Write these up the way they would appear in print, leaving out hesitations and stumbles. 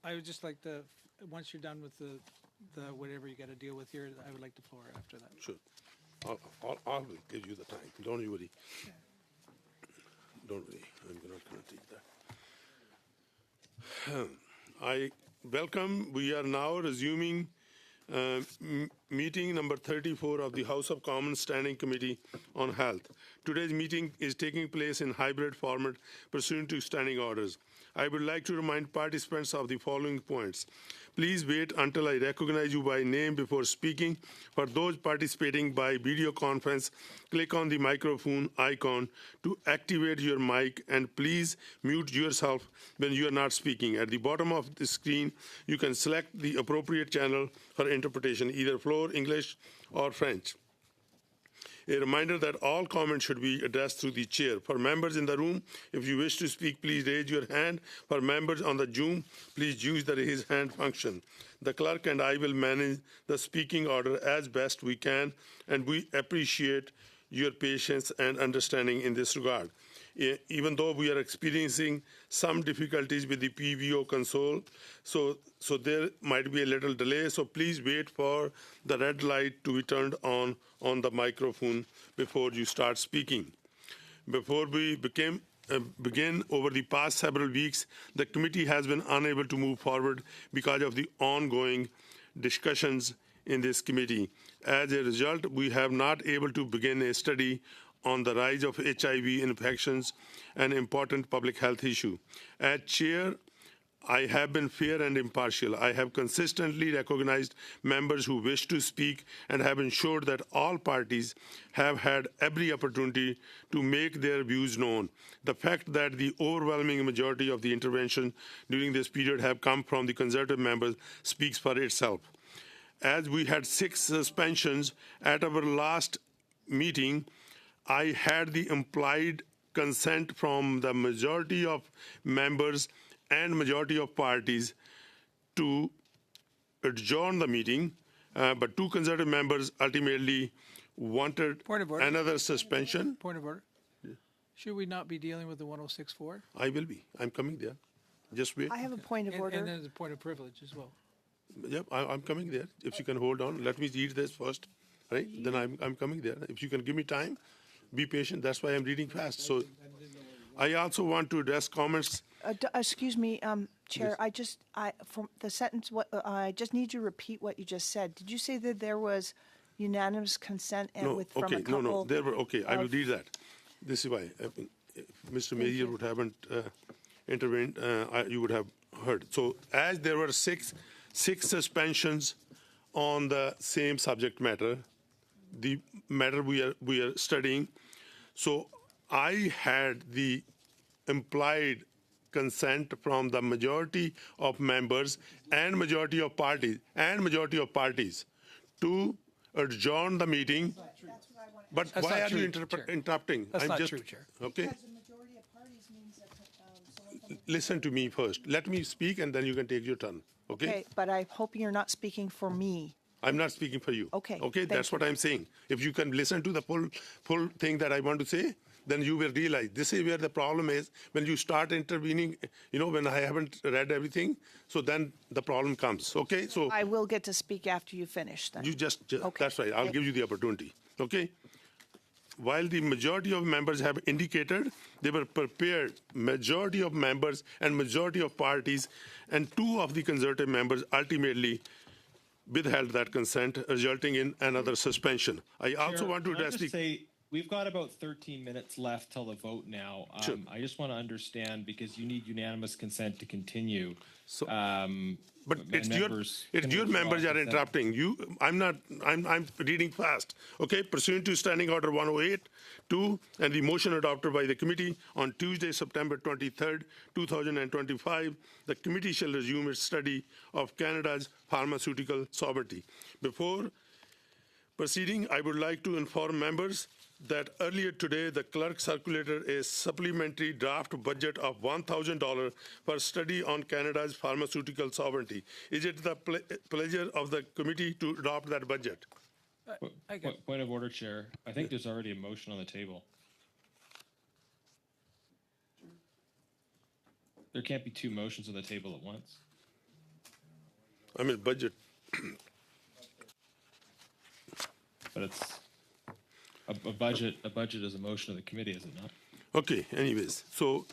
I would just like to, once you're done with the whatever you got to deal with here, I would like the floor after that. Sure. I'll give you the time. Don't you worry. Don't worry. I'm not going to take that. I welcome. We are now resuming meeting number 34 of the House of Commons Standing Committee on Health. Today's meeting is taking place in hybrid format pursuant to standing orders. I would like to remind participants of the following points. Please wait until I recognize you by name before speaking. For those participating by video conference, click on the microphone icon to activate your mic, and please mute yourself when you are not speaking. At the bottom of the screen, you can select the appropriate channel for interpretation, either Floor, English, or French. A reminder that all comments should be addressed through the chair. For members in the room, if you wish to speak, please raise your hand. For members on the Zoom, please use the raise hand function. The clerk and I will manage the speaking order as best we can, and we appreciate your patience and understanding in this regard. Even though we are experiencing some difficulties with the PVO console, so there might be a little delay, so please wait for the red light to be turned on the microphone before you start speaking. Before we begin, over the past several weeks, the committee has been unable to move forward because of the ongoing discussions in this committee. As a result, we have not able to begin a study on the rise of HIV infections, an important public health issue. As chair, I have been fair and impartial. I have consistently recognized members who wish to speak and have ensured that all parties have had every opportunity to make their views known. The fact that the overwhelming majority of the interventions during this period have come from the Conservative members speaks for itself. As we had 6 suspensions at our last meeting, I had the implied consent from the majority of members and majority of parties to adjourn the meeting, but 2 Conservative members ultimately wanted another suspension. Point of order. Should we not be dealing with the 106.4? I will be. I'm coming there. Just wait. I have a point of order. And then there's a point of privilege as well. Yep, I'm coming there. If you can hold on, let me read this first, right? Then I'm coming there. If you can give me time, be patient. That's why I'm reading fast. So I also want to address comments. Excuse me, Chair. Yes. From the sentence, I just need you to repeat what you just said. Did you say that there was unanimous consent and from a couple? No. There were I will read that. This is why if Mr. Mazier would haven't intervened, you would have heard. So as there were six suspensions on the same subject matter, the matter we are studying. So I had the implied consent from the majority of members and majority of parties to adjourn the meeting. But That's why not are you true, interrupting? That's not true, Chair. Okay. Because the majority of parties means that Listen to me first. Let me speak, and then you can take your turn. Okay, but I'm hoping you're not speaking for me. I'm not speaking for you. Okay. Okay, that's what I'm saying. If you can listen to the full thing that I want to say, then you will realize this is where the problem is. When you start intervening, when I haven't read everything, so then the problem comes. Okay, so I will get to speak after you finish then. you just Okay. that's right. I'll give you the opportunity. Okay. While the majority of members have indicated they were prepared, majority of members and majority of parties, and 2 of the Conservative members ultimately withheld that consent, resulting in another suspension. I also want to address say we've got about 13 minutes left till the vote now. Sure. I just want to understand, because you need unanimous consent to continue. So, but it's your members are interrupting you. I'm reading fast. Okay, pursuant to Standing Order 108-2 and the motion adopted by the committee on Tuesday, September 23rd, 2025, the committee shall resume its study of Canada's pharmaceutical sovereignty. Before proceeding, I would like to inform members that earlier today, the clerk circulated a supplementary draft budget of $1,000 for study on Canada's pharmaceutical sovereignty. Is it the pleasure of the committee to adopt that budget? Point of order, Chair. I think there's already a motion on the table. There can't be 2 motions on the table at once. I mean, budget. But it's a budget. A budget is a motion of the committee, is it not? Okay, anyways, so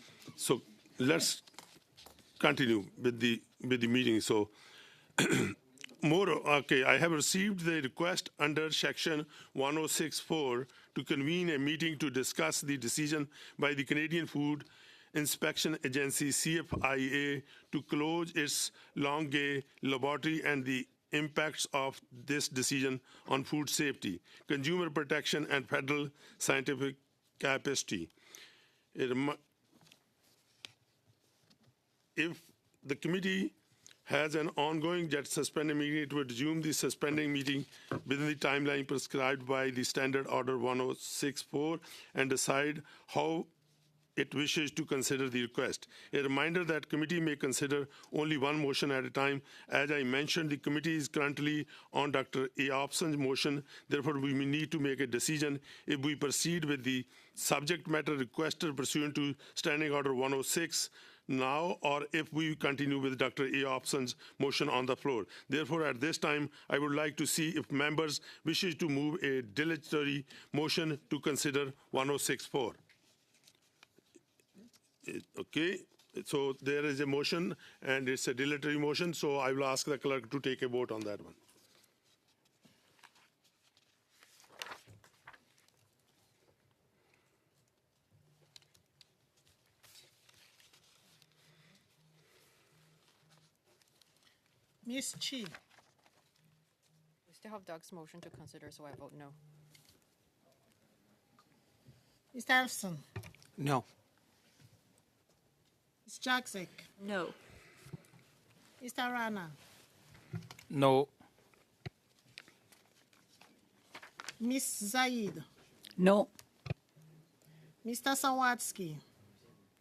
let's continue with the meeting. So I have received the request under section 1064 to convene a meeting to discuss the decision by the Canadian Food Inspection Agency, CFIA, to close its Longueuil laboratory and the impacts of this decision on food safety, consumer protection, and federal scientific capacity. If the committee has an ongoing yet suspended meeting, it would resume the suspending meeting within the timeline prescribed by the Standard Order 1064 and decide how it wishes to consider the request. A reminder that committee may consider only one motion at a time. As I mentioned, the committee is currently on Dr. A. Opson's motion. Therefore, we may need to make a decision if we proceed with the subject matter requested pursuant to Standing Order 106 now, or if we continue with Dr. A. Opson's motion on the floor. Therefore, at this time, I would like to see if members wishes to move a dilatory motion to consider 1064. Okay, so there is a motion and it's a dilatory motion, so I will ask the clerk to take a vote on that one. Ms. Chi, We still have Doug's motion to consider, so I vote no. Mr. Elson, No. Ms. Jaksic, No. Mr. Rana, No. Ms. Zaid, No. Mr. Sawatsky,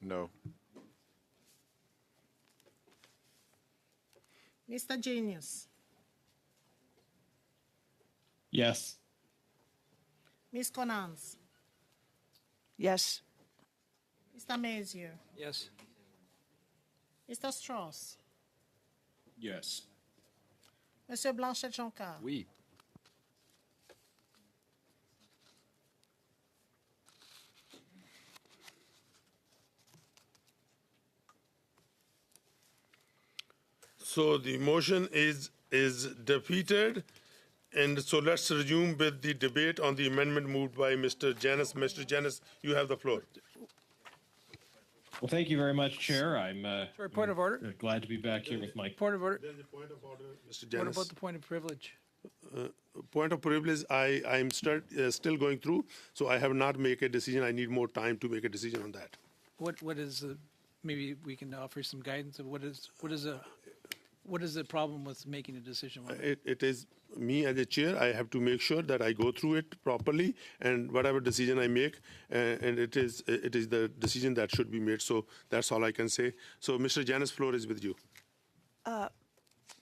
No. Mr. Genius, Yes. Ms. Conans, Yes. Mr. Mazier, Yes. Mr. Strauss, Yes. Monsieur Blanchet-Joncar, Oui. So the motion is defeated, and so let's resume with the debate on the amendment moved by Mr. Janus. Mr. Janus, you have the floor. Well, thank you very much, Chair. I'm Sorry, point of order? glad to be back here with Mike. Point of order? There's a point of order, Mr. What Janus. about the point of privilege? Point of privilege, I'm still going through, so I have not made a decision. I need more time to make a decision on that. What is maybe we can offer some guidance of what is the problem with making a decision? It is me as a chair. I have to make sure that I go through it properly, and whatever decision I make, and it is the decision that should be made. So that's all I can say. So, Mr. Janus, floor is with you.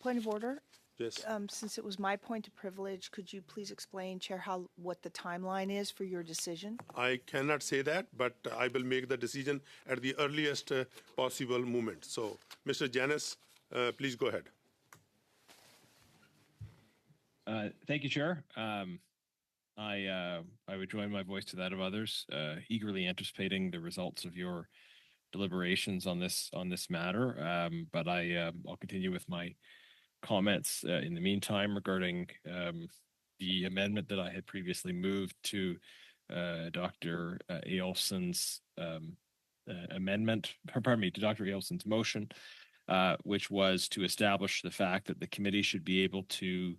Point of order. Yes. Since it was my point of privilege, could you please explain, Chair, what the timeline is for your decision? I cannot say that, but I will make the decision at the earliest possible moment. So, Mr. Janus, please go ahead. Thank you, Chair. I would join my voice to that of others, eagerly anticipating the results of your deliberations on this matter. But I'll continue with my comments in the meantime regarding the amendment that I had previously moved to Dr. Ailson's amendment. Pardon me, to Dr. Ailson's motion, which was to establish the fact that the committee should be able to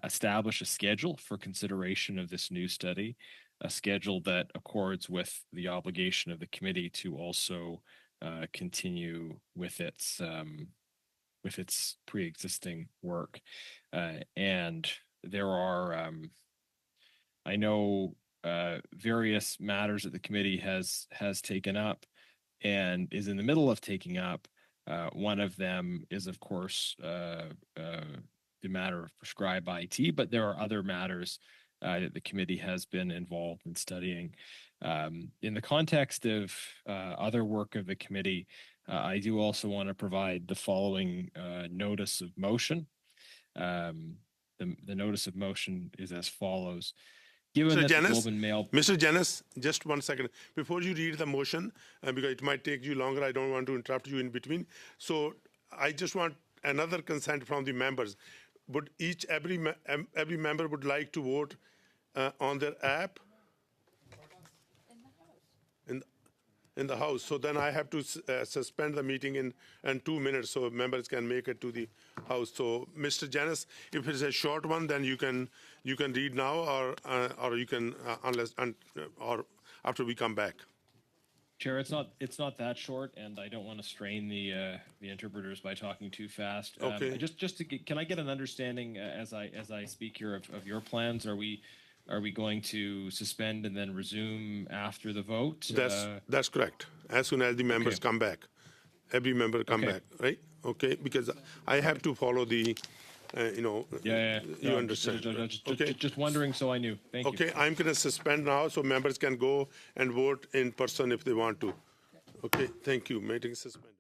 establish a schedule for consideration of this new study, a schedule that accords with the obligation of the committee to also continue with its pre-existing work. And there are, I know, various matters that the committee has taken up and is in the middle of taking up. One of them is, of course, the matter of prescribed IT, but there are other matters that the committee has been involved in studying. In the context of other work of the committee, I do also want to provide the following notice of motion. The notice of motion is as follows. Given Mr. that the Janis, Globe and Mail Mr. Janis, just 1 second. Before you read the motion, because it might take you longer, I don't want to interrupt you in between. So I just want another consent from the members. Would every member would like to vote on their app? In the house. So then I have to suspend the meeting in 2 minutes so members can make it to the house. So Mr. Janis, if it's a short one, then you can read now, or you can or after we come back. Chair, it's not that short, and I don't want to strain the interpreters by talking too fast. Okay. Can I get an understanding as I speak here of your plans? Are we going to suspend and then resume after the vote? That's correct. As soon as the members Okay. come back, every member come Okay. back, right? Okay, because I have to follow the, Yeah. you No, understand. Okay. Just wondering, so I knew. Thank you. Okay, I'm going to suspend now so members can go and vote in person if they want to. Okay, thank you. Meeting suspended.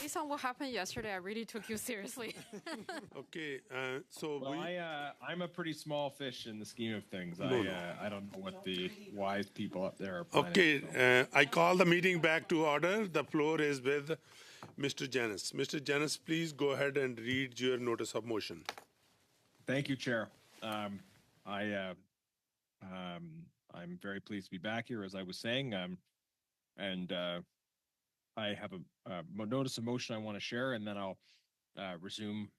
Based on what happened yesterday, I really took you seriously. Okay, so Well, I'm a pretty small fish in the scheme of things. I don't know what the wise people up there are planning. Okay, I call the meeting back to order. The floor is with Mr. Janis. Mr. Janis, please go ahead and read your notice of motion. Thank you, Chair. I'm very pleased to be back here, as I was saying, and I have a notice of motion I want to share, and then I'll resume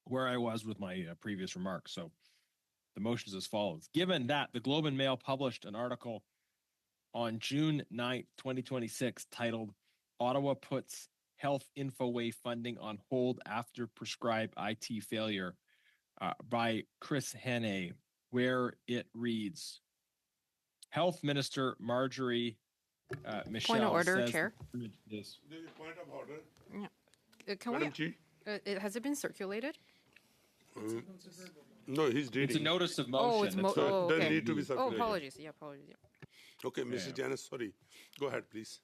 where I was with my previous remarks. So the motion is as follows. Given that the Globe and Mail published an article on June 9th, 2026, titled Ottawa Puts Health Infoway Funding on Hold After Prescribed IT Failure by Chris Hannay, where it reads, Health Minister Marjorie Michelle Point of order, says Chair. There is point of order. Can Madam we? Chair? Has it been circulated? No, he's reading. It's a notice of Oh, motion. it's It's So it doesn't okay. need to be Oh, circulated. apologies. Yeah, apologies. Yeah. Okay, Mr. Janis, sorry. Go ahead, please.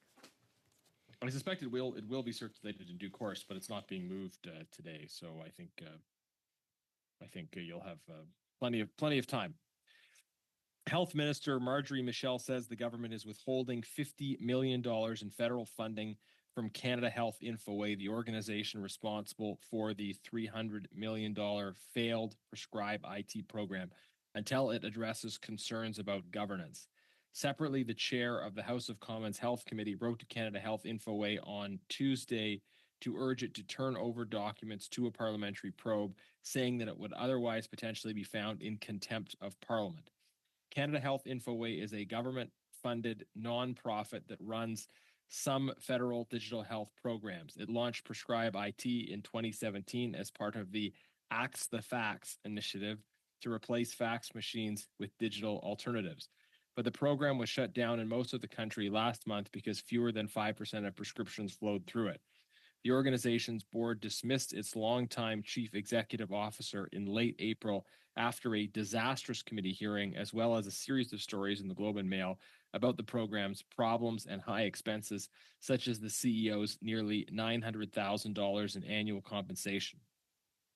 I suspect it will be circulated in due course, but it's not being moved today. So I think you'll have plenty of time. Health Minister Marjorie Michelle says the government is withholding $50 million in federal funding from Canada Health Infoway, the organization responsible for the $300 million failed prescribe IT program, until it addresses concerns about governance. Separately, the chair of the House of Commons Health Committee wrote to Canada Health Infoway on Tuesday to urge it to turn over documents to a parliamentary probe, saying that it would otherwise potentially be found in contempt of Parliament. Canada Health Infoway is a government-funded nonprofit that runs some federal digital health programs. It launched Prescribe IT in 2017 as part of the Axe the Facts initiative to replace fax machines with digital alternatives. But the program was shut down in most of the country last month because fewer than 5% of prescriptions flowed through it. The organization's board dismissed its longtime chief executive officer in late April after a disastrous committee hearing, as well as a series of stories in the Globe and Mail about the program's problems and high expenses, such as the CEO's nearly $900,000 in annual compensation.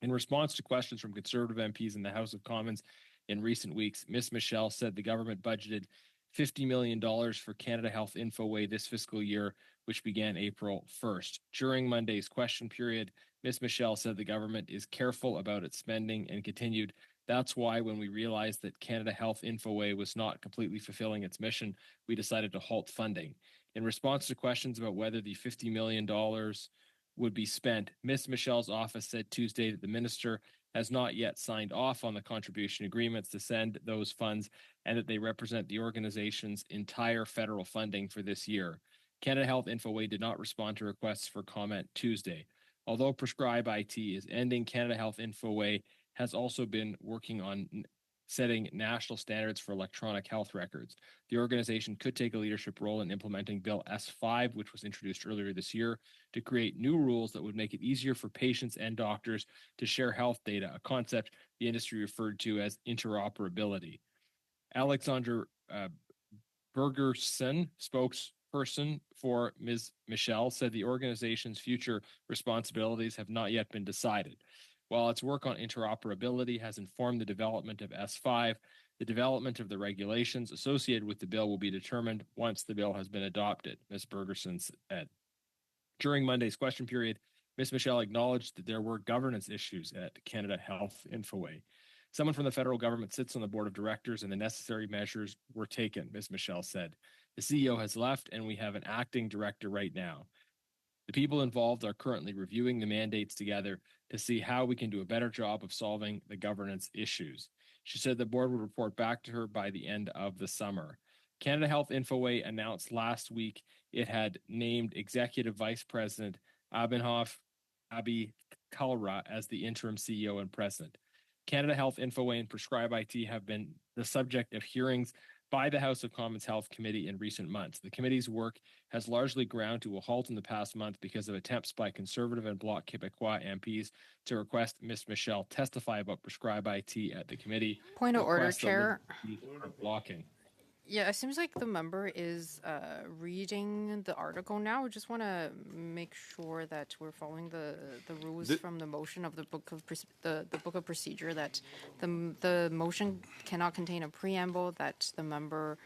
In response to questions from Conservative MPs in the House of Commons in recent weeks, Ms. Michelle said the government budgeted $50 million for Canada Health Infoway this fiscal year, which began April 1st. During Monday's question period, Ms. Michelle said the government is careful about its spending and continued, that's why when we realized that Canada Health Infoway was not completely fulfilling its mission, we decided to halt funding. In response to questions about whether the $50 million would be spent, Ms. Michelle's office said Tuesday that the minister has not yet signed off on the contribution agreements to send those funds and that they represent the organization's entire federal funding for this year. Canada Health Infoway did not respond to requests for comment Tuesday. Although Prescribe IT is ending, Canada Health Infoway has also been working on setting national standards for electronic health records. The organization could take a leadership role in implementing Bill S5, which was introduced earlier this year, to create new rules that would make it easier for patients and doctors to share health data, a concept the industry referred to as interoperability. Alexander Bergerson, spokesperson for Ms. Michelle, said the organization's future responsibilities have not yet been decided. While its work on interoperability has informed the development of S5, the development of the regulations associated with the bill will be determined once the bill has been adopted, Ms. Bergerson said. During Monday's question period, Ms. Michelle acknowledged that there were governance issues at Canada Health Infoway. Someone from the federal government sits on the board of directors and the necessary measures were taken, Ms. Michelle said. The CEO has left and we have an acting director right now. The people involved are currently reviewing the mandates together to see how we can do a better job of solving the governance issues. She said the board would report back to her by the end of the summer. Canada Health Infoway announced last week it had named Executive Vice President Abhinav Kalra as the interim CEO and president. Canada Health Infoway and Prescribe IT have been the subject of hearings by the House of Commons Health Committee in recent months. The committee's work has largely ground to a halt in the past month because of attempts by Conservative and Bloc Québécois MPs to request Ms. Michelle testify about Prescribe IT at the committee. Point of order, Requests that Chair. Liberal MPs are blocking. Yeah, it seems like the member is reading the article now. We just want to make sure that we're following the rules from the motion of the book of the book of procedure. That the motion cannot contain a preamble. That the member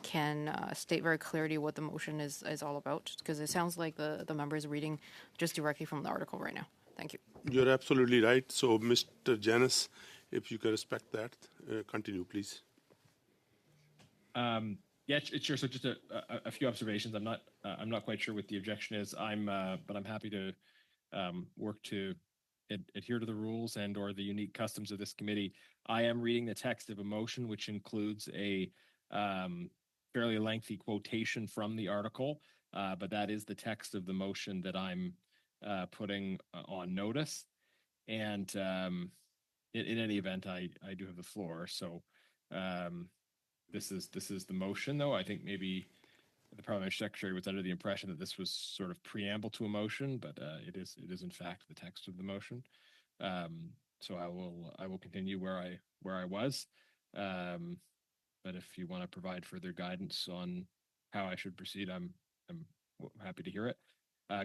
can state very clearly what the motion is all about. Because it sounds like the member is reading just directly from the article right now. Thank you. You're absolutely right. So, Mr. Janice, if you can respect that, continue, please. Yeah, sure. So just a few observations. I'm not quite sure what the objection is. But I'm happy to work to adhere to the rules and or the unique customs of this committee. I am reading the text of a motion, which includes a fairly lengthy quotation from the article, but that is the text of the motion that I'm putting on notice. And in any event, I do have the floor. So this is the motion, though. I think maybe the parliamentary secretary was under the impression that this was sort of preamble to a motion, but it is in fact the text of the motion. So I will continue where I was. But if you want to provide further guidance on how I should proceed, I'm happy to hear it.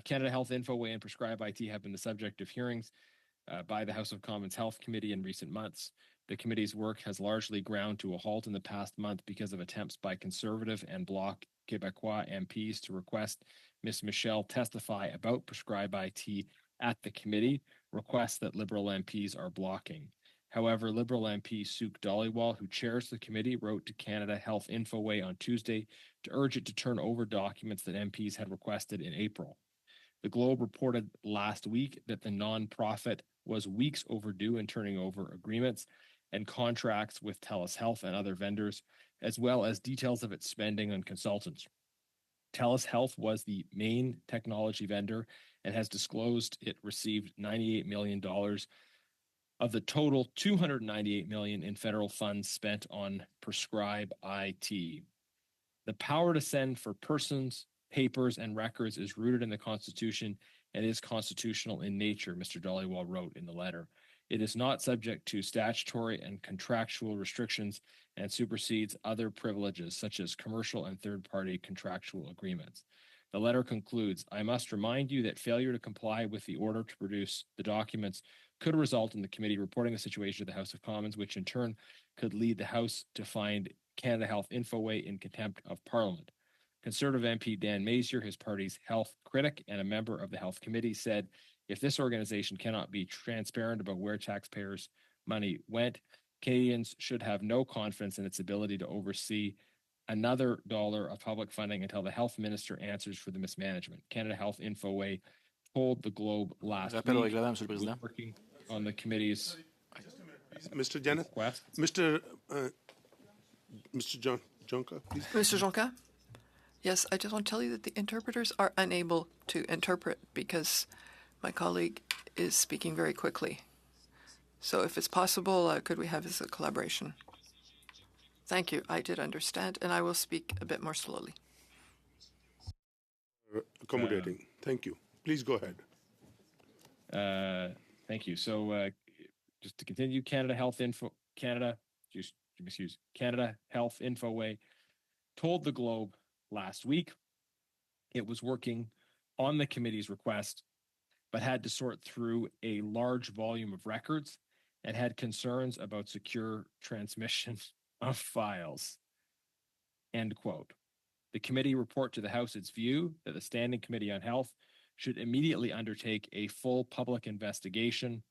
Canada Health Infoway and Prescribe IT have been the subject of hearings by the House of Commons Health Committee in recent months. The committee's work has largely ground to a halt in the past month because of attempts by Conservative and Bloc Québécois MPs to request Ms. Michelle testify about Prescribe IT at the committee, requests that Liberal MPs are blocking. However, Liberal MP Suk Dhaliwal, who chairs the committee, wrote to Canada Health Infoway on Tuesday to urge it to turn over documents that MPs had requested in April. The Globe reported last week that the nonprofit was weeks overdue in turning over agreements and contracts with TELUS Health and other vendors, as well as details of its spending on consultants. TELUS Health was the main technology vendor and has disclosed it received $98 million of the total $298 million in federal funds spent on Prescribe IT. The power to send for persons, papers, and records is rooted in the Constitution and is constitutional in nature, Mr. Dhaliwal wrote in the letter. It is not subject to statutory and contractual restrictions and supersedes other privileges such as commercial and third-party contractual agreements. The letter concludes, I must remind you that failure to comply with the order to produce the documents could result in the committee reporting the situation to the House of Commons, which in turn could lead the House to find Canada Health Infoway in contempt of Parliament. Conservative MP Dan Masier, his party's health critic and a member of the Health Committee, said, if this organization cannot be transparent about where taxpayers' money went, Canadians should have no confidence in its ability to oversee another dollar of public funding until the health minister answers for the mismanagement. Canada Health Infoway told the Globe last Rappel au week règlement, Monsieur le Président. working on the committee's Mr. Janice, request. Mr. Jonka, please. Mr. Jonka? Yes, I just want to tell you that the interpreters are unable to interpret because my colleague is speaking very quickly. So if it's possible, could we have this collaboration? Thank you. I did understand, and I will speak a bit more slowly. Accommodating. Thank you. Please go ahead. Thank you. So just to continue, Canada Health Infoway told the Globe last week it was working on the committee's request, but had to sort through a large volume of records and had concerns about secure transmission of files. End quote. The committee report to the House its view that the Standing Committee on Health should immediately undertake a full public investigation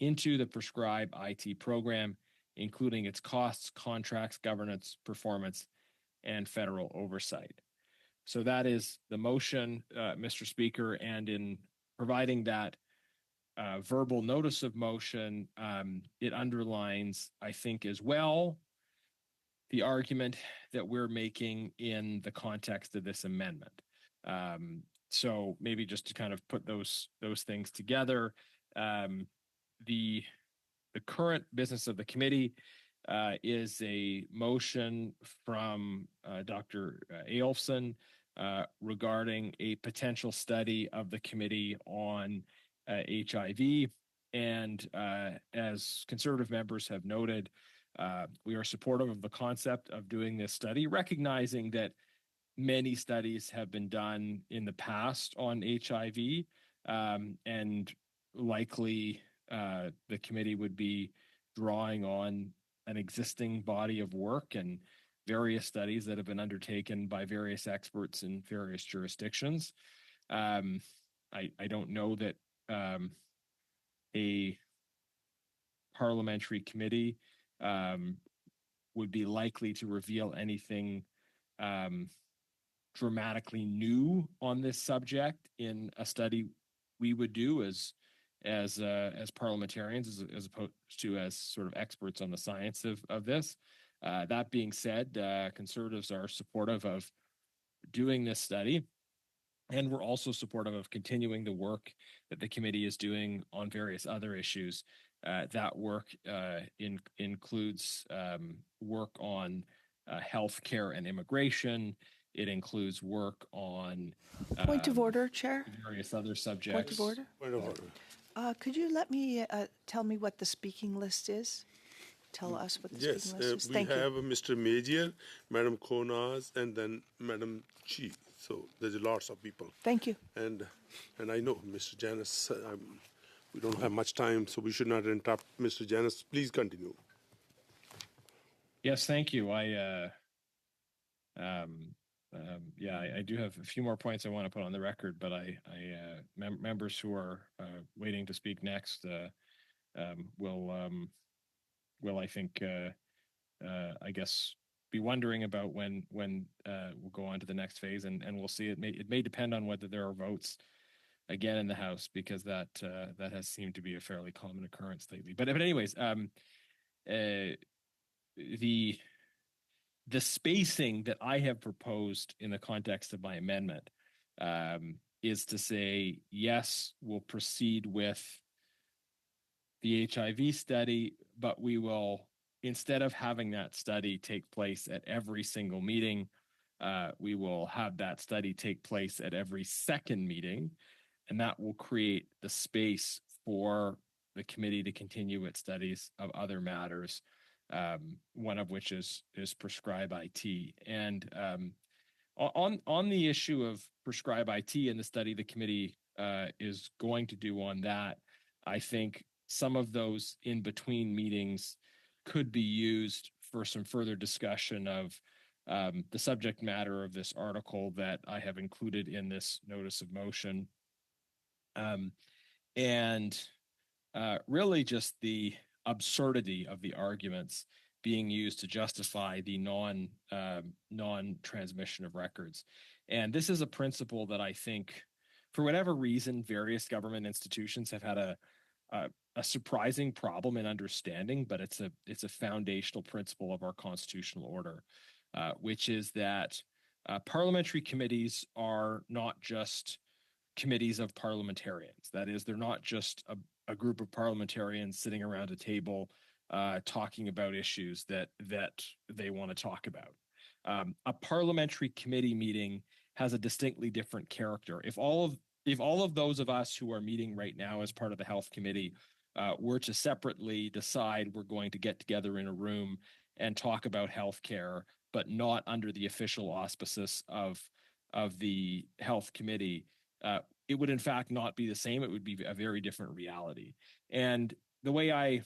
into the Prescribe IT program, including its costs, contracts, governance, performance, and federal oversight. So that is the motion, Mr. Speaker, and in providing that verbal notice of motion, it underlines, I think, as well, the argument that we're making in the context of this amendment. So maybe just to kind of put those things together, the current business of the committee is a motion from Dr. Aolfson regarding a potential study of the committee on HIV. And as Conservative members have noted, We are supportive of the concept of doing this study, recognizing that many studies have been done in the past on HIV, and likely the committee would be drawing on an existing body of work and various studies that have been undertaken by various experts in various jurisdictions. I don't know that a parliamentary committee would be likely to reveal anything dramatically new on this subject in a study we would do as parliamentarians, as opposed to as sort of experts on the science of this. That being said, Conservatives are supportive of doing this study, and we're also supportive of continuing the work that the committee is doing on various other issues. That work includes work on healthcare and immigration. It includes work on Point of order, Chair. various other subjects. Point of order. Point of order. Could you let me tell me what the speaking list is? Tell us what the Yes, speaking list is. we Thank have you. Mr. Major, Madam Konaz, and then Madam Chi. So there's lots of people. Thank you. And I know Mr. Janice, we don't have much time, so we should not interrupt Mr. Janice. Please continue. Yes, thank you. I do have a few more points I want to put on the record, but members who are waiting to speak next will I think I guess be wondering about when we'll go on to the next phase, and we'll see. It may depend on whether there are votes again in the House, because that has seemed to be a fairly common occurrence lately. But anyways, the spacing that I have proposed in the context of my amendment is to say, yes, we'll proceed with the HIV study, but we will, instead of having that study take place at every single meeting, we will have that study take place at every second meeting, and that will create the space for the committee to continue its studies of other matters, one of which is prescribe IT. And on the issue of prescribe IT and the study the committee is going to do on that, I think some of those in between meetings could be used for some further discussion of the subject matter of this article that I have included in this notice of motion, and really just the absurdity of the arguments being used to justify the non-transmission of records. And this is a principle that I think, for whatever reason, various government institutions have had a surprising problem in understanding, but it's a foundational principle of our constitutional order, which is that parliamentary committees are not just committees of parliamentarians. That is, they're not just a group of parliamentarians sitting around a table talking about issues that they want to talk about. A parliamentary committee meeting has a distinctly different character. If all of those of us who are meeting right now as part of the Health Committee were to separately decide we're going to get together in a room and talk about healthcare, but not under the official auspices of the Health Committee, it would in fact not be the same. It would be a very different reality. And the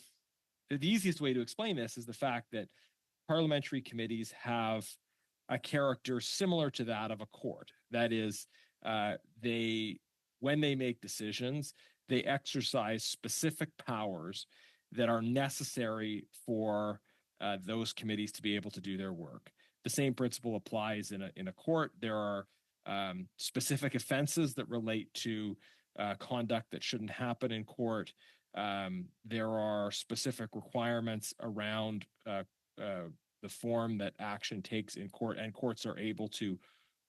easiest way to explain this is the fact that parliamentary committees have a character similar to that of a court. That is, when they make decisions, they exercise specific powers that are necessary for those committees to be able to do their work. The same principle applies in a court. There are specific offenses that relate to conduct that shouldn't happen in court. There are specific requirements around the form that action takes in court, and courts are able to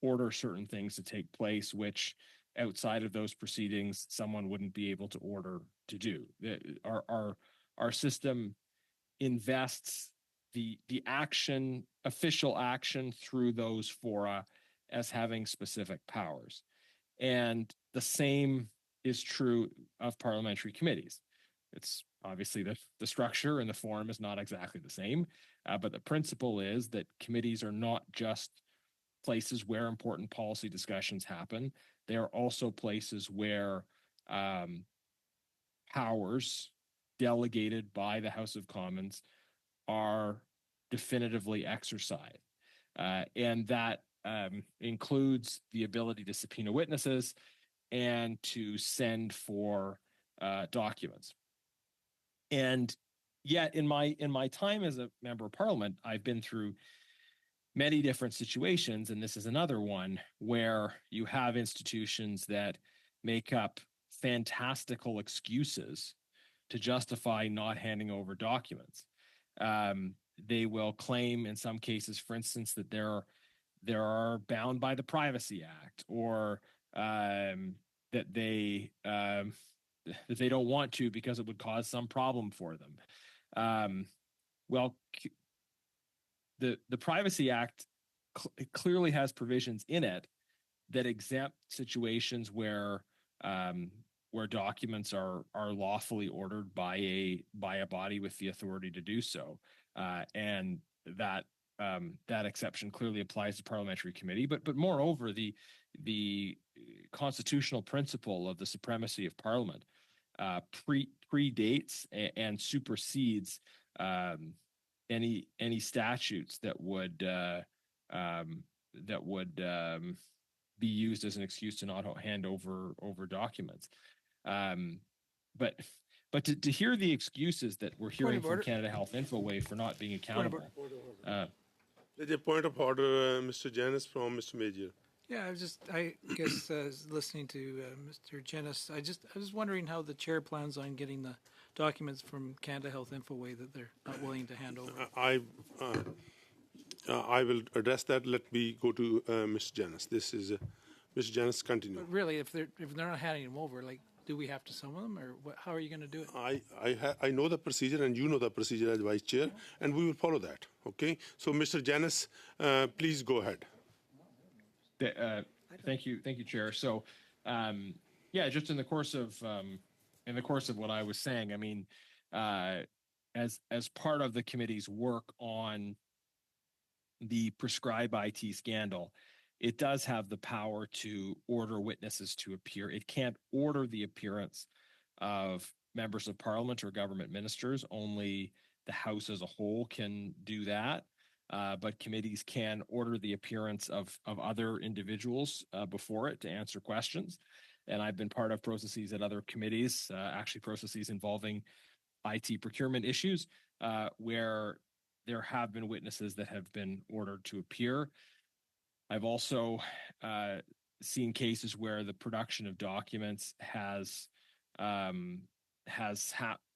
order certain things to take place, which outside of those proceedings, someone wouldn't be able to order to do. Our system invests the official action through those fora as having specific powers. And the same is true of parliamentary committees. It's obviously the structure and the form is not exactly the same, but the principle is that committees are not just places where important policy discussions happen. They are also places where powers delegated by the House of Commons are definitively exercised. And that includes the ability to subpoena witnesses and to send for documents. And yet, in my time as a member of Parliament, I've been through many different situations, and this is another one where you have institutions that make up fantastical excuses to justify not handing over documents. They will claim, in some cases, for instance, that they're bound by the Privacy Act, or that they don't want to because it would cause some problem for them. Well, the Privacy Act clearly has provisions in it that exempt situations where documents are lawfully ordered by a body with the authority to do so, and that exception clearly applies to parliamentary committee. But moreover, the constitutional principle of the supremacy of Parliament predates and supersedes any statutes that would be used as an excuse to not hand over documents. But to hear the excuses that we're hearing from Canada Health Infoway for not being accountable. There's a point of order, Mr. Janice, from Mr. Major. Yeah, I guess listening to Mr. Jenis, I was wondering how the chair plans on getting the documents from Canada Health Infoway that they're not willing to hand over. I will address that. Let me go to Mr. Janice. This is Mr. Janice. Continue. But really, if they're not handing them over, like, do we have to summon them, or how are you going to do it? I know the procedure, and you know the procedure as vice chair, and we will follow that. Okay. So, Mr. Janice, please go ahead. Thank you, Chair. So, just in the course of what I was saying, I mean, as part of the committee's work on the Prescribe IT scandal, it does have the power to order witnesses to appear. It can't order the appearance of members of Parliament or government ministers. Only the House as a whole can do that. But committees can order the appearance of other individuals before it to answer questions. And I've been part of processes at other committees, actually processes involving IT procurement issues, where there have been witnesses that have been ordered to appear. I've also seen cases where the production of documents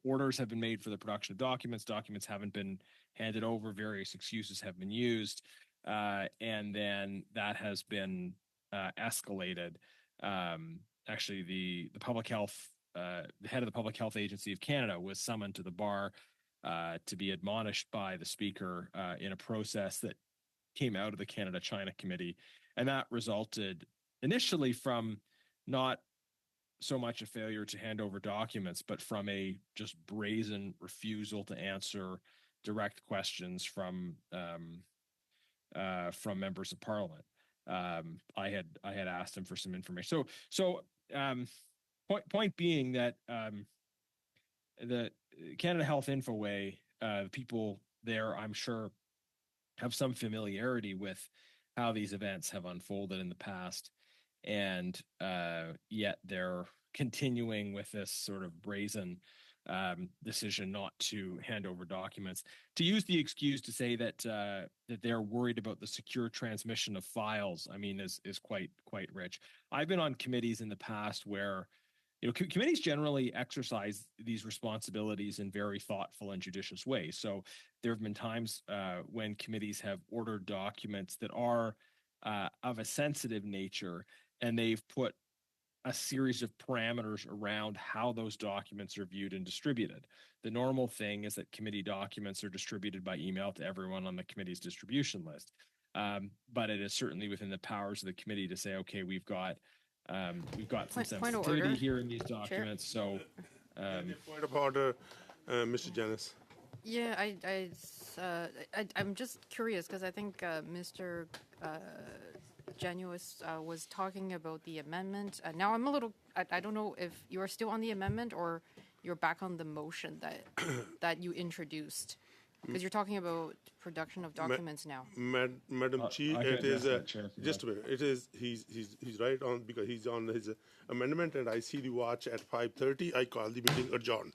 orders have been made for the production of documents. Documents haven't been handed over. Various excuses have been used, and then that has been escalated. Actually, the public health, the head of the Public Health Agency of Canada was summoned to the bar to be admonished by the Speaker in a process that came out of the Canada-China Committee, and that resulted initially from not so much a failure to hand over documents, but from a just brazen refusal to answer direct questions from members of Parliament. I had asked him for some information. So point being that the Canada Health Infoway, people there, I'm sure, have some familiarity with how these events have unfolded in the past, and yet they're continuing with this sort of brazen decision not to hand over documents, to use the excuse to say that they're worried about the secure transmission of files. I mean, is quite rich. I've been on committees in the past where, committees generally exercise these responsibilities in very thoughtful and judicious ways. So there have been times when committees have ordered documents that are of a sensitive nature, and they've put a series of parameters around how those documents are viewed and distributed. The normal thing is that committee documents are distributed by email to everyone on the committee's distribution list. But it is certainly within the powers of the committee to say, okay, we've got some sensitivity here in these documents. Chair? So, point of order, Mr. Janis. Yeah, I'm just curious because I think Mr. Januous was talking about the amendment. Now I'm a little, I don't know if you're still on the amendment or you're back on the motion that you introduced. Because you're talking about production of documents now. Madam Chair, I can it is, address that, Chair, if you just a minute, it is, he's right on, because he's on his amendment, and I see the watch at 5:30, I call the meeting adjourned.